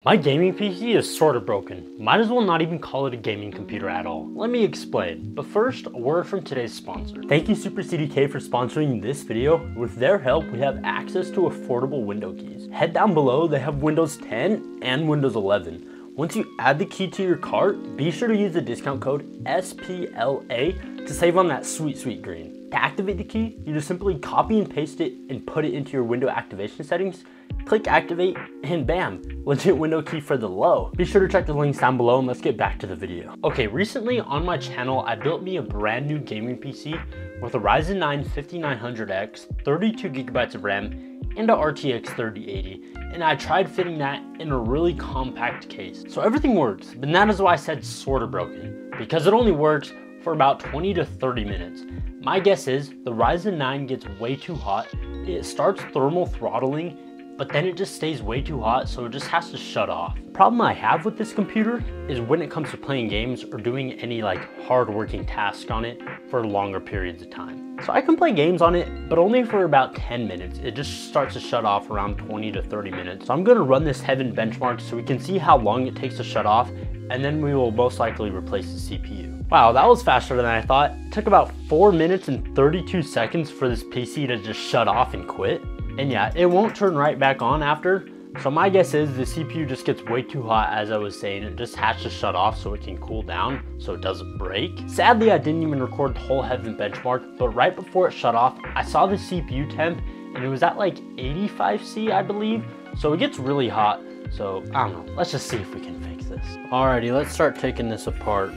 My gaming PC is sort of broken. Might as well not even call it a gaming computer at all. Let me explain. But first, a word from today's sponsor. Thank you Super CDK for sponsoring this video. With their help, we have access to affordable window keys. Head down below, they have Windows 10 and Windows 11. Once you add the key to your cart, be sure to use the discount code SPLA to save on that sweet green. To activate the key, you just simply copy and paste it and put it into your window activation settings. Click activate and bam, legit window key for the low. Be sure to check the links down below and let's get back to the video. Okay, recently on my channel, I built me a brand new gaming PC with a Ryzen 9 5900X, 32 gigabytes of RAM, and a RTX 3080. And I tried fitting that in a really compact case. So everything works, but that is why I said sort of broken, because it only works for about 20 to 30 minutes. My guess is the Ryzen 9 gets way too hot. It starts thermal throttling, but then it just stays way too hot, so it just has to shut off. The problem I have with this computer is when it comes to playing games or doing any like hard-working tasks on it for longer periods of time. So I can play games on it, but only for about 10 minutes. It just starts to shut off around 20 to 30 minutes. So I'm gonna run this Heaven benchmark so we can see how long it takes to shut off, and then we will most likely replace the CPU. Wow, that was faster than I thought. It took about 4 minutes and 32 seconds for this PC to just shut off and quit. And yeah, it won't turn right back on after. So my guess is the CPU just gets way too hot, as I was saying. It just has to shut off so it can cool down so it doesn't break. Sadly, I didn't even record the whole Heaven benchmark, but right before it shut off, I saw the CPU temp and it was at like 85°C, I believe. So it gets really hot. So I don't know, let's just see if we can fix this. Alrighty, let's start taking this apart.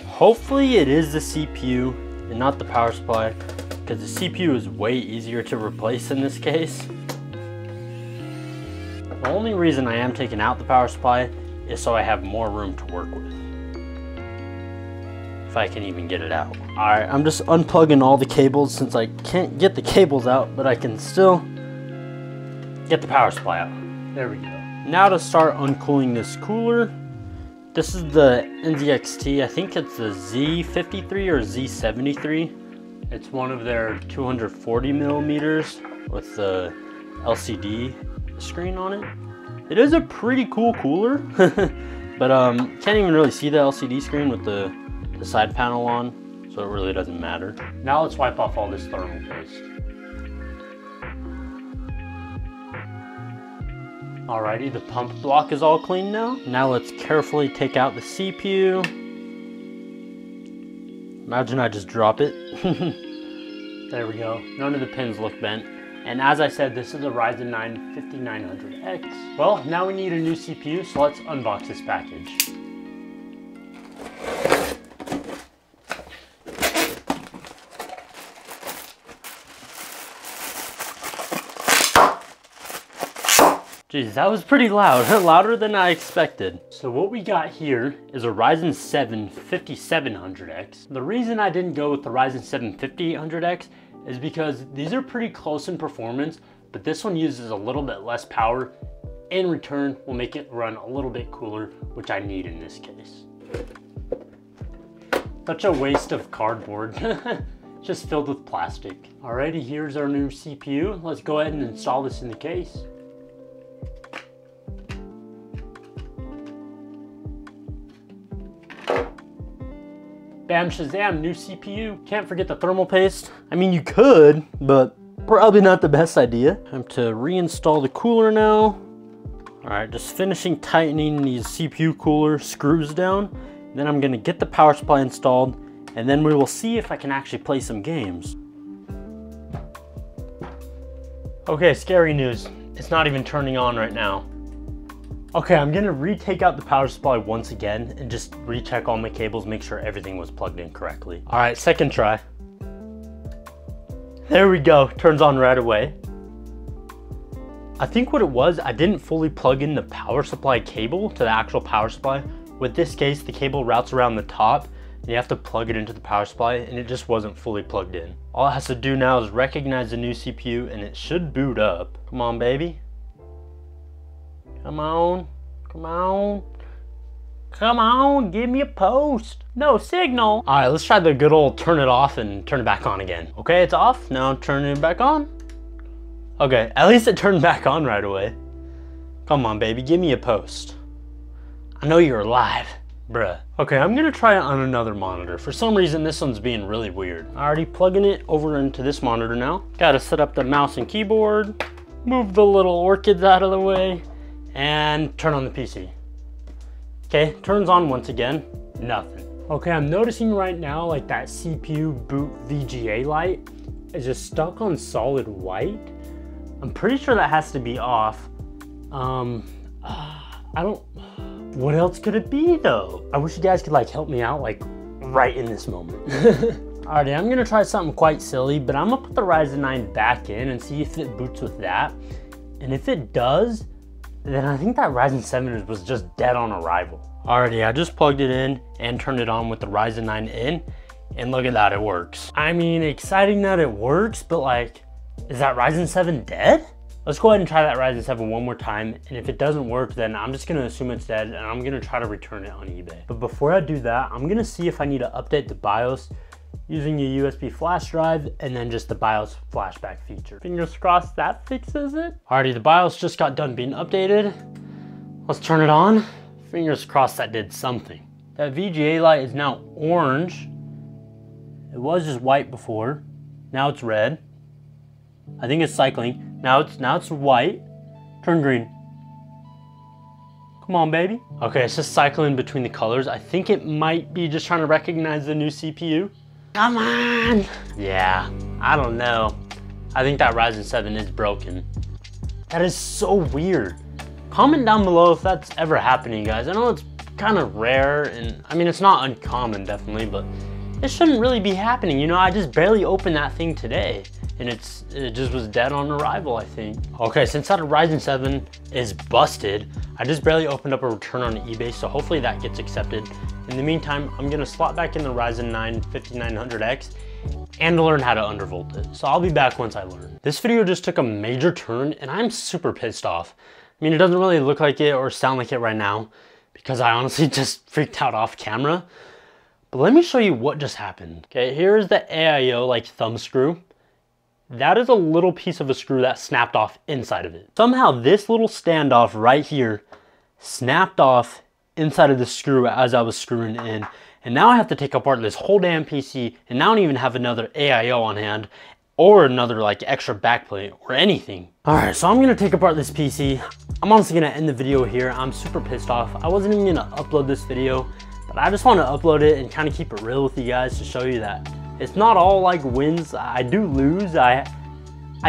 Hopefully it is the CPU and not the power supply, because the CPU is way easier to replace in this case. The only reason I am taking out the power supply is so I have more room to work with. If I can even get it out. Alright, I'm just unplugging all the cables since I can't get the cables out, but I can still get the power supply out. There we go. Now to start uncooling this cooler. This is the NZXT, I think it's the Z53 or Z73. It's one of their 240 millimeters with the LCD screen on it. It is a pretty cool cooler, but can't even really see the LCD screen with the side panel on, so it really doesn't matter. Now let's wipe off all this thermal paste. Alrighty, the pump block is all clean now. Now let's carefully take out the CPU. Imagine I just drop it. There we go. None of the pins look bent. And as I said, this is a Ryzen 9 5900X. Well, now we need a new CPU, so let's unbox this package. Jeez, that was pretty loud, louder than I expected. So what we got here is a Ryzen 7 5700X. The reason I didn't go with the Ryzen 7 5800X is because these are pretty close in performance, but this one uses a little bit less power. In return, will make it run a little bit cooler, which I need in this case. Such a waste of cardboard. Just filled with plastic. Alrighty, here's our new CPU. Let's go ahead and install this in the case. Bam shazam, new CPU. Can't forget the thermal paste. I mean, you could, but probably not the best idea. Time to reinstall the cooler now. All right, just finishing tightening these CPU cooler screws down. Then I'm gonna get the power supply installed, and then we will see if I can actually play some games. Okay, scary news. It's not even turning on right now. Okay, I'm gonna retake out the power supply once again and just recheck all my cables, make sure everything was plugged in correctly. All right, second try. There we go, turns on right away. I think what it was, I didn't fully plug in the power supply cable to the actual power supply. With this case, the cable routes around the top and you have to plug it into the power supply, and it just wasn't fully plugged in. All it has to do now is recognize the new CPU and it should boot up. Come on, baby. Come on, come on, come on, give me a post. No signal. All right, let's try the good old turn it off and turn it back on again. Okay, it's off, now turn it back on. Okay, at least it turned back on right away. Come on, baby, give me a post. I know you're alive, bruh. Okay, I'm gonna try it on another monitor. For some reason, this one's being really weird. Already plugging it over into this monitor now. Gotta set up the mouse and keyboard, move the little orchids out of the way, and turn on the PC. Okay, turns on once again, nothing. Okay, I'm noticing right now like that CPU boot VGA light is just stuck on solid white. I'm pretty sure that has to be off. What else could it be though? I wish you guys could like help me out like right in this moment. Alrighty, I'm gonna try something quite silly, but I'm gonna put the Ryzen 9 back in and see if it boots with that. And if it does, then I think that Ryzen 7 was just dead on arrival. Alrighty, I just plugged it in and turned it on with the Ryzen 9 in, and look at that, it works. I mean, exciting that it works, but like, is that Ryzen 7 dead? Let's go ahead and try that Ryzen 7 one more time, and if it doesn't work, then I'm just gonna assume it's dead, and I'm gonna try to return it on eBay. But before I do that, I'm gonna see if I need to update the BIOS using a USB flash drive, and then just the BIOS flashback feature. Fingers crossed that fixes it. Alrighty, the BIOS just got done being updated. Let's turn it on. Fingers crossed that did something. That VGA light is now orange. It was just white before. Now it's red. I think it's cycling. Now it's white. Turn green. Come on, baby. Okay, it's just cycling between the colors. I think it might be just trying to recognize the new CPU. Come on. Yeah, I don't know. I think that Ryzen 7 is broken. That is so weird. Comment down below if that's ever happening, guys. I know it's kind of rare, and I mean, it's not uncommon, definitely, but it shouldn't really be happening. You know, I just barely opened that thing today, and it just was dead on arrival, I think. Okay, since that Ryzen 7 is busted, I just barely opened up a return on eBay, so hopefully that gets accepted. In the meantime, I'm gonna slot back in the Ryzen 9 5900X and learn how to undervolt it. So I'll be back once I learn. This video just took a major turn, and I'm super pissed off. I mean, it doesn't really look like it or sound like it right now because I honestly just freaked out off camera. But let me show you what just happened. Okay, here's the AIO like thumb screw. That is a little piece of a screw that snapped off inside of it. Somehow this little standoff right here snapped off inside of the screw as I was screwing it in. And now I have to take apart this whole damn PC, and now I don't even have another AIO on hand or another like extra backplate or anything. All right, so I'm gonna take apart this PC. I'm honestly gonna end the video here. I'm super pissed off. I wasn't even gonna upload this video, but I just want to upload it and kind of keep it real with you guys to show you that it's not all like wins. I do lose. I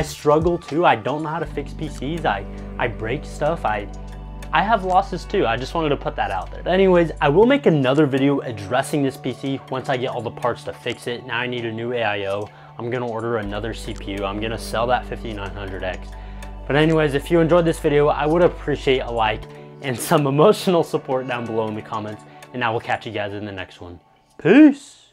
struggle too. I don't know how to fix PCs. I break stuff. I have losses too. I just wanted to put that out there. But anyways, I will make another video addressing this PC once I get all the parts to fix it. Now I need a new AIO. I'm gonna order another CPU. I'm gonna sell that 5900X. But anyways, if you enjoyed this video, I would appreciate a like and some emotional support down below in the comments. And I will catch you guys in the next one. Peace.